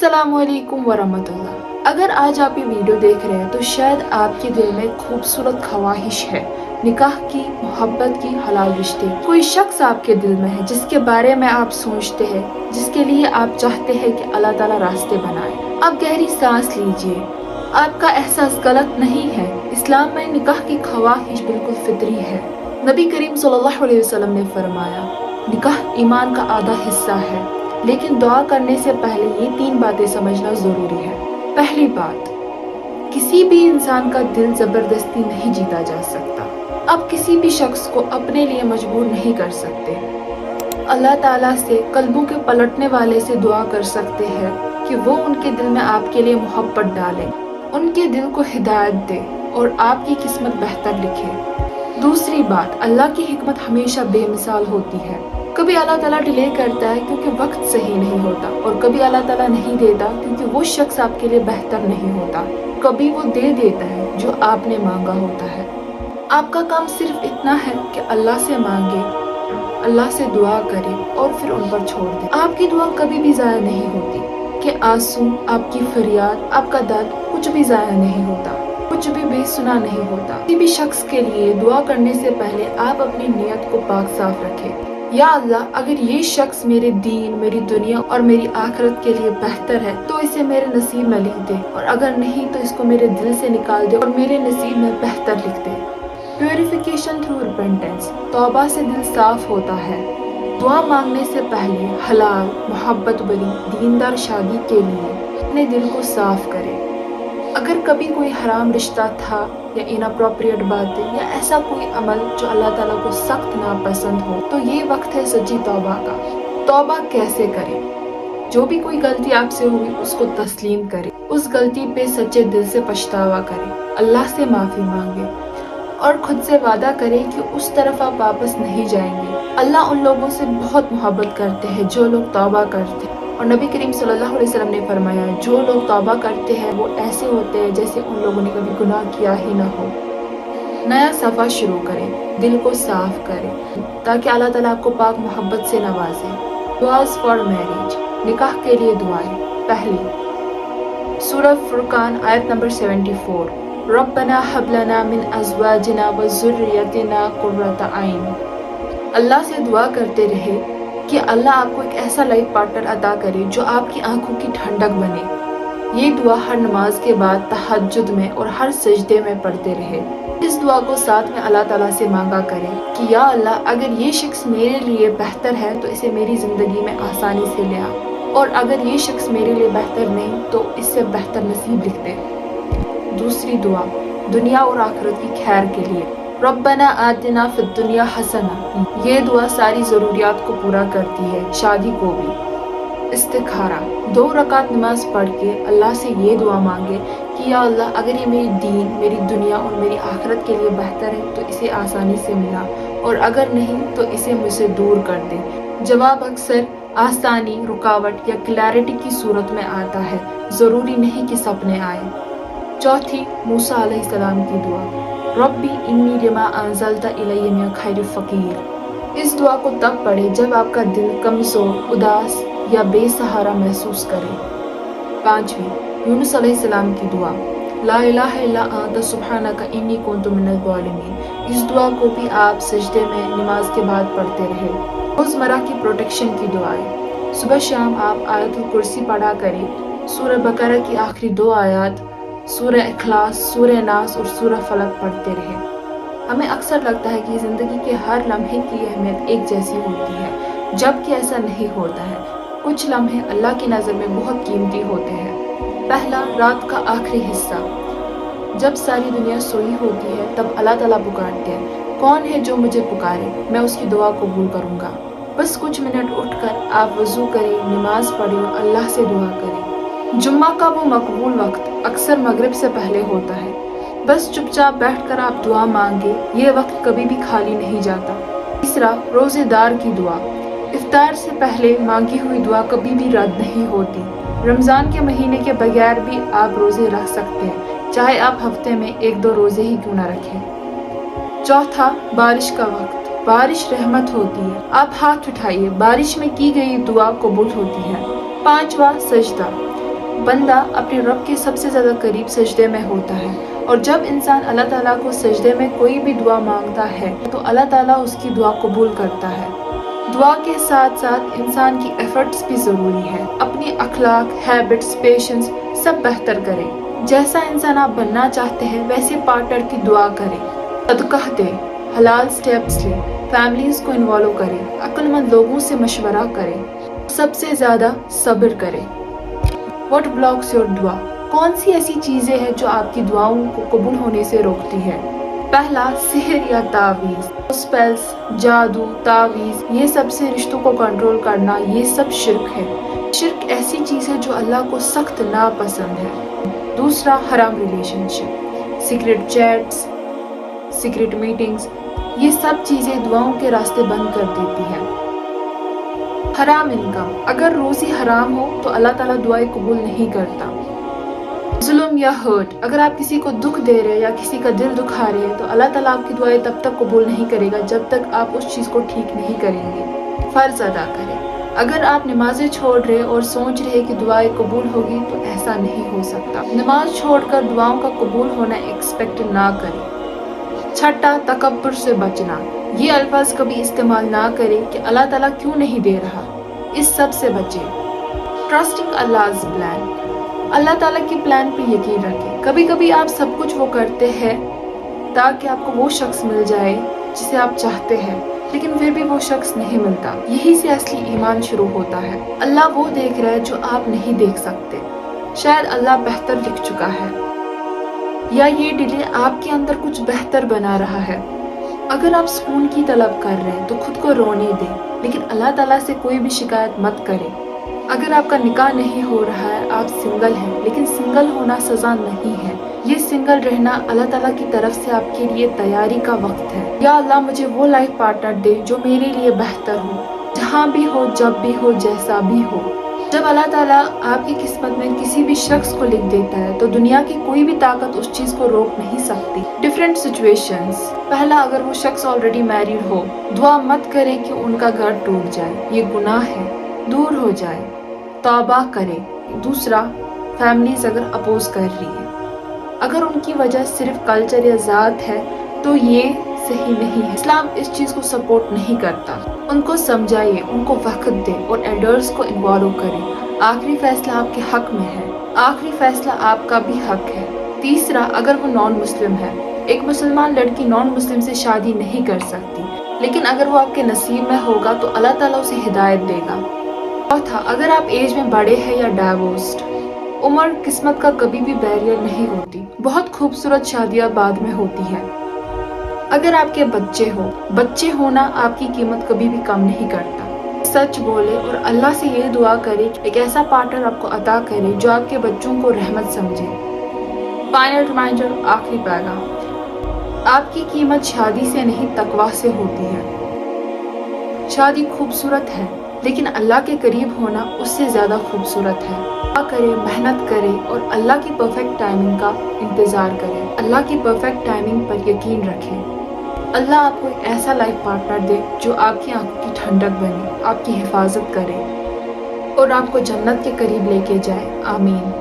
अस्सलाम वालेकुम वरहमतुल्लाह। अगर आज आप ये वीडियो देख रहे हैं तो शायद आपके दिल में खूबसूरत ख्वाहिश है, निकाह की, मोहब्बत की, हलाल रिश्ते। कोई शख्स आपके दिल में है जिसके बारे में आप सोचते हैं, जिसके लिए आप चाहते हैं कि अल्लाह ताला रास्ते बनाए। आप गहरी सांस लीजिए, आपका एहसास गलत नहीं है। इस्लाम में निकाह की ख्वाहिश बिल्कुल फितरी है। नबी करीम सल्लल्लाहु अलैहि वसल्लम ने फरमाया, निकाह ईमान का आधा हिस्सा है, लेकिन दुआ करने से पहले ये 3 बातें समझना जरूरी है। पहली बात, किसी भी इंसान का दिल जबरदस्ती नहीं जीता जा सकता। आप किसी भी शख्स को अपने लिए मजबूर नहीं कर सकते। अल्लाह ताला से कल्बों के पलटने वाले से दुआ कर सकते हैं कि वो उनके दिल में आपके लिए मोहब्बत डाले, उनके दिल को हिदायत दे और आपकी किस्मत बेहतर लिखे। दूसरी बात, अल्लाह की हिकमत हमेशा बेमिसाल होती है। कभी अल्लाह ताला डिले करता है क्योंकि वक्त सही नहीं होता, और कभी अल्लाह ताला नहीं देता क्योंकि वो शख्स आपके लिए बेहतर नहीं होता। कभी वो दे देता है जो आपने मांगा होता है। आपका काम सिर्फ इतना है कि अल्लाह से मांगे, अल्लाह से दुआ करे और फिर उन पर छोड़ दे। आपकी दुआ कभी भी ज़ाया नहीं होती कि आंसू, आपकी फरियाद, आपका दर्द कुछ भी ज़ाया नहीं होता, कुछ भी बेसुना नहीं होता। किसी भी शख्स के लिए दुआ करने से पहले आप अपनी नीयत को पाक साफ रखें। या अल्लाह, अगर ये शख्स मेरे दीन, मेरी दुनिया और मेरी आखिरत के लिए बेहतर है तो इसे मेरे नसीब में लिख दे, और अगर नहीं तो इसको मेरे दिल से निकाल दे और मेरे नसीब में बेहतर लिख दे। प्यूरिफिकेशन थ्रू रिपेंटेंस, तौबा से दिल साफ होता है। दुआ मांगने से पहले हलाल, मोहब्बत भरी, दीनदार शादी के लिए अपने दिल को साफ करें। अगर कभी कोई हराम रिश्ता था या इनअप्रोप्रिएट बातें या ऐसा कोई अमल जो अल्लाह ताला को सख्त नापसंद हो, तो ये वक्त है सच्ची तौबा का। तौबा कैसे करें? जो भी कोई गलती आपसे हुई उसको तस्लीम करें, उस गलती पे सच्चे दिल से पछतावा करें, अल्लाह से माफ़ी मांगे और खुद से वादा करें कि उस तरफ आप वापस नहीं जाएंगे। अल्लाह उन लोगों से बहुत मोहब्बत करते हैं जो लोग तौबा करते हैं, और नबी करीम सल्लल्लाहु अलैहि वसल्लम ने फरमाया, जो लोग तौबा करते हैं वो ऐसे होते हैं जैसे उन लोगों ने कभी गुनाह किया ही ना हो। नया सफ़र शुरू करें, दिल को साफ करें ताकि अल्लाह ताला आपको पाक मोहब्बत से नवाजे। दुआज़ फॉर मैरिज, निकाह के लिए दुआएं। पहली, सूरह फुरकान आयत नंबर 74, रब्बना हब लना मिन अज़वाजिना व ज़ुर्रियतिना क़ुर्रता आइन। अल्लाह से दुआ करते रहे कि अल्लाह आपको एक ऐसा लाइफ पार्टनर अता करे जो आपकी आंखों की ठंडक बने। ये दुआ हर नमाज के बाद, तहज्जुद में और हर सजदे में पढ़ते रहे। इस दुआ को साथ में अल्लाह ताला से मांगा करें कि या अल्लाह, अगर ये शख्स मेरे लिए बेहतर है तो इसे मेरी ज़िंदगी में आसानी से ले आ, और अगर ये शख्स मेरे लिए बेहतर नहीं तो इससे बेहतर नसीब लिख दे। दूसरी दुआ, दुनिया और आखिरत की खैर के लिए, रब्बना आतिना फिद दुनिया हसना। ये दुआ सारी ज़रूरियात को पूरा करती है, शादी को भी। इस्तिखारा, 2 रकात नमाज पढ़ के अल्लाह से ये दुआ मांगे कि या अल्लाह, अगर ये मेरी दीन, मेरी दुनिया और मेरी आखिरत के लिए बेहतर है तो इसे आसानी से मिला, और अगर नहीं तो इसे मुझसे दूर कर दे। जवाब अक्सर आसानी, रुकावट या क्लैरिटी की सूरत में आता है, ज़रूरी नहीं कि सपने आए। चौथी, मूसा अलैहिस्सलाम की दुआ, रब्बी इन्नी लिमा अंज़लता इलैया मिन खैरि फ़क़ीर। इस दुआ को तब पढ़े जब आपका दिल कमज़ोर, उदास या बेसहारा महसूस करे। पांचवी, यूनुस अलैहिस्सलाम की दुआ, ला इलाहा इल्ला अंता सुब्हानका इन्नी कुन्तु मिनज़ ज़ालिमीन। इस दुआ को भी आप सजदे में नमाज के बाद पढ़ते रहे। रोज़मर्रा की प्रोटेक्शन की दुआएं, सुबह शाम आप आयतुल कुर्सी पढ़ा करें। सूरह बकरा की आखिरी 2 आयत, सूरह इखलास, सूरह नास और सूरह फलक पढ़ते रहे। हमें अक्सर लगता है कि ज़िंदगी के हर लम्हे की अहमियत एक जैसी होती है, जबकि ऐसा नहीं होता है। कुछ लम्हे अल्लाह की नज़र में बहुत कीमती होते हैं। पहला, रात का आखिरी हिस्सा, जब सारी दुनिया सोई होती है तब अल्लाह ताला पुकारते हैं, कौन है जो मुझे पुकारे, मैं उसकी दुआ कबूल करूँगा। बस कुछ मिनट उठकर आप वज़ू करें, नमाज पढ़ें और अल्लाह से दुआ करें। जुम्मा का वो मकबूल वक्त अक्सर मगरिब से पहले होता है। बस चुपचाप बैठकर आप दुआ मांगे, ये वक्त कभी भी खाली नहीं जाता। तीसरा, रोज़ेदार की दुआ, इफ्तार से पहले मांगी हुई दुआ कभी भी रद्द नहीं होती। रमज़ान के महीने के बगैर भी आप रोज़े रख सकते हैं, चाहे आप हफ्ते में 1-2 रोज़े ही क्यों ना रखें। चौथा, बारिश का वक्त, बारिश रहमत होती है, आप हाथ उठाइए, बारिश में की गई दुआ कबूल होती है। पांचवा, सजदा, बंदा अपने रब के सबसे ज़्यादा करीब सजदे में होता है, और जब इंसान अल्लाह ताला को सजदे में कोई भी दुआ मांगता है तो अल्लाह ताला उसकी दुआ कबूल करता है। दुआ के साथ साथ इंसान की एफर्ट्स भी ज़रूरी है। अपनी अखलाक, हैबिट्स, पेशेंस सब बेहतर करें। जैसा इंसान आप बनना चाहते हैं वैसे पार्टनर की दुआ करें, सदका दें, हलाल स्टेप्स लें, फैमिलीज़ को इन्वॉल्व करें, अक्लमंद लोगों से मशवरा करें, सबसे ज़्यादा सब्र करें। What blocks your दुआ? कौन सी ऐसी चीज़ें हैं जो आपकी दुआओं को कबूल होने से रोकती है? पहला, सिहर या तावीज़, स्पेल्स, जादू, तावीज़, ये सब से रिश्तों को कंट्रोल करना, ये सब शिर्क है। शिर्क ऐसी चीज़ है जो अल्लाह को सख्त नापसंद है। दूसरा, हराम relationship, secret chats, secret meetings, ये सब चीज़ें दुआओं के रास्ते बंद कर देती है। हराम इनकम, अगर रोज़ी हराम हो तो अल्लाह ताला दुआएं कबूल नहीं करता। जुल्म या हर्ट, अगर आप किसी को दुख दे रहे हैं या किसी का दिल दुखा रहे हैं तो अल्लाह ताला आपकी दुआएं तब तक कबूल नहीं करेगा जब तक आप उस चीज़ को ठीक नहीं करेंगे। फ़र्ज़ अदा करें, अगर आप नमाज़ें छोड़ रहे और सोच रहे कि दुआएं कबूल होगी तो ऐसा नहीं हो सकता। नमाज छोड़कर दुआओं का कबूल होना एक्सपेक्ट ना करें। छठा, तकब्बुर से बचना, ये अल्फाज कभी इस्तेमाल ना करें कि अल्लाह ताला क्यों नहीं दे रहा, इस सब से बचें। ट्रस्टिंग अल्लाह's प्लान, अल्लाह ताला की प्लान पे यकीन रखें। कभी कभी आप सब कुछ वो करते हैं ताकि आपको वो शख्स मिल जाए जिसे आप चाहते हैं, लेकिन फिर भी वो शख्स नहीं मिलता। यही से असली ईमान शुरू होता है। अल्लाह वो देख रहा है जो आप नहीं देख सकते। शायद अल्लाह बेहतर लिख चुका है या ये डिले आपके अंदर कुछ बेहतर बना रहा है। अगर आप सुकून की तलब कर रहे हैं तो खुद को रोने दें, लेकिन अल्लाह ताला से कोई भी शिकायत मत करें। अगर आपका निकाह नहीं हो रहा है, आप सिंगल हैं, लेकिन सिंगल होना सज़ा नहीं है। ये सिंगल रहना अल्लाह ताला की तरफ से आपके लिए तैयारी का वक्त है। या अल्लाह मुझे वो लाइफ पार्टनर दे जो मेरे लिए बेहतर हो, जहाँ भी हो, जब भी हो, जैसा भी हो। जब अल्लाह ताला आपकी किस्मत में किसी भी शख्स को लिख देता है तो दुनिया की कोई भी ताकत उस चीज़ को रोक नहीं सकती। डिफरेंट सिचुएशंस, पहला, अगर वो शख्स ऑलरेडी मैरिड हो, दुआ मत करे कि उनका घर टूट जाए, ये गुनाह है, दूर हो जाए, तौबा करे। दूसरा, फैमिलीज अगर अपोज कर रही है, अगर उनकी वजह सिर्फ कल्चर या ज़ात है तो ये सही नहीं है। इस्लाम इस चीज़ को सपोर्ट नहीं करता। उनको समझाइए, उनको वक्त दें और एल्डर्स को इन्वॉल्व करें। आखिरी फैसला आपके हक में है, आखिरी फैसला आपका भी हक है। तीसरा, अगर वो नॉन मुस्लिम है, एक मुसलमान लड़की नॉन मुस्लिम से शादी नहीं कर सकती, लेकिन अगर वो आपके नसीब में होगा तो अल्लाह ताला उसे हिदायत देगा। चौथा, अगर आप एज में बड़े हैं या डाइवोर्स्ड, उम्र किस्मत का कभी भी बैरियर नहीं होती। बहुत खूबसूरत शादियाँ बाद में होती है। अगर आपके बच्चे होना आपकी कीमत कभी भी कम नहीं करता। सच बोले और अल्लाह से ये दुआ करे कि एक ऐसा पार्टनर आपको अता करे जो आपके बच्चों को रहमत समझे। फाइनल रिमाइंडर, आखिरी पैगाम, आपकी कीमत शादी से नहीं तकवा से होती है। शादी खूबसूरत है, लेकिन अल्लाह के करीब होना उससे ज़्यादा खूबसूरत है। दुआ करें, मेहनत करें और अल्लाह की परफेक्ट टाइमिंग का इंतज़ार करें। अल्लाह की परफेक्ट टाइमिंग पर यकीन रखें। अल्लाह आपको एक ऐसा लाइफ पार्टनर दे जो आपकी आंखों की ठंडक बने, आपकी हिफाजत करे और आपको जन्नत के करीब लेके जाए। आमीन।